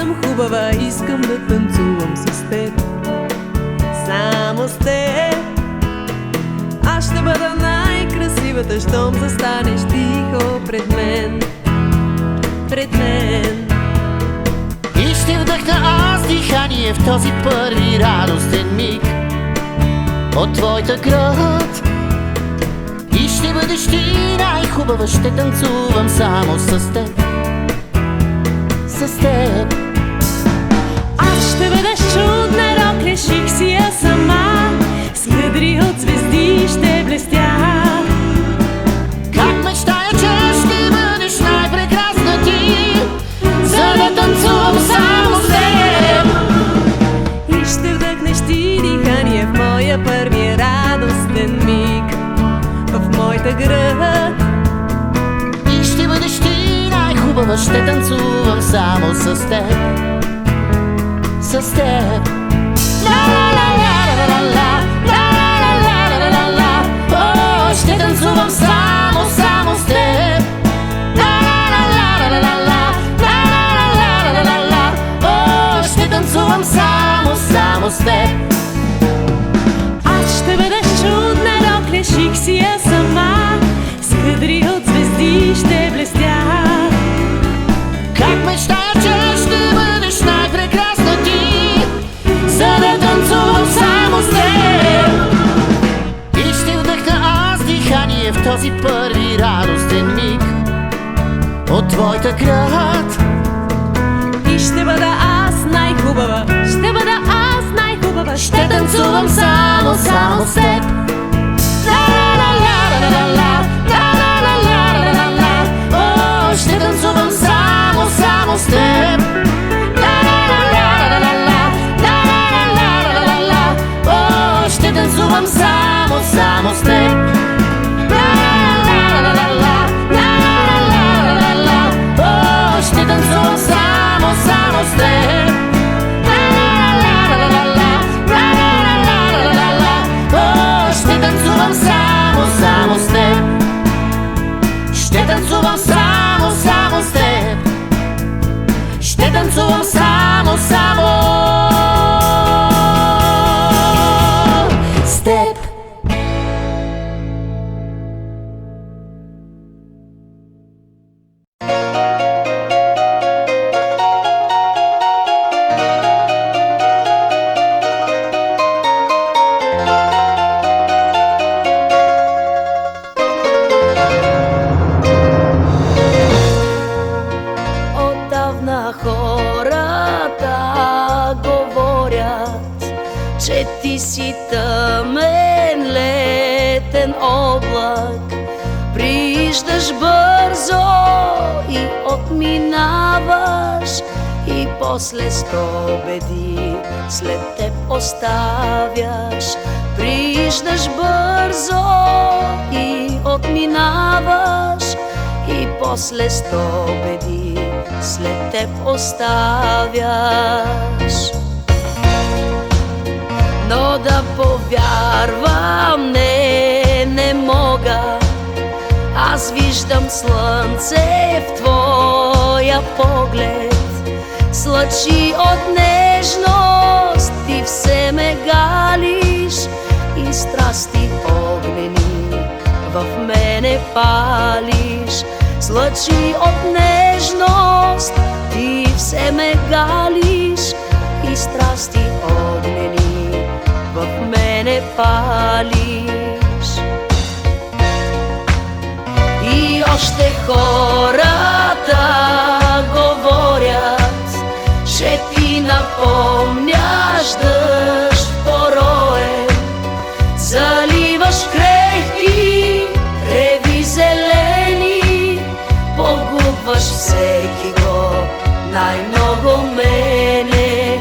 съм хубава, искам да танцувам с теб. Само с теб. Аз ще бъда най-красивата, щом застанеш тихо пред мен. Пред мен. И ще вдъхна аз дихание в този първи радостен миг от твоята град. И ще бъдеш ти най-хубава, ще танцувам само с теб. С теб. Аз ще бъдеш чудна рок, реших си я сама. С кадри от звезди ще блестя. Как мечтая, че ще бъдеш най-прекрасна ти, за да танцувам само с теб. И ще вдъхнеш ти дихание в моя първия радостен миг в моята град. И ще бъдеш ти най-хубава, ще танцувам само с теб. С теб. О, ще танцувам само с теб. О, ще танцувам само с теб. Аз ще бъдеш чудна рок, реших си я сама. С кадри от звезди ще блестя. Как мечтая, че ще бъдеш най-прекрасна ти, за да танцувам само с теб. И ще вдъхна аз дихание в този първи радостен миг от твоята град. И ще бъда аз най-хубава, ще бъда аз най-хубава, Ще танцувам само с теб. О, ще танцувам само с теб. О, ще танцувам само с теб. О, ще танцувам само с теб. О, ще танцувам само с теб. Ще танцувам само с теб. Ще танцувам само с теб. Отдавна хората говорят, че ти си тъмен летен облак. Прииждаш бързо и отминаваш, и после стобеди след теб оставяш. Прииждаш бързо и отминаваш, и после стобеди след теб оставяш. Но да повярвам, не мога. Аз виждам слънце в твоя поглед, с лъчи от нежност ти все ме галиш, и страсти огнени в мене палиш. С лъчи от нежност ти все ме галиш, и страсти огнени в мене палиш. И още хората говорят, че ти напомняш дъжд пороен. Заливаш крехки треви зелени, погубваш всеки го, най-много мене.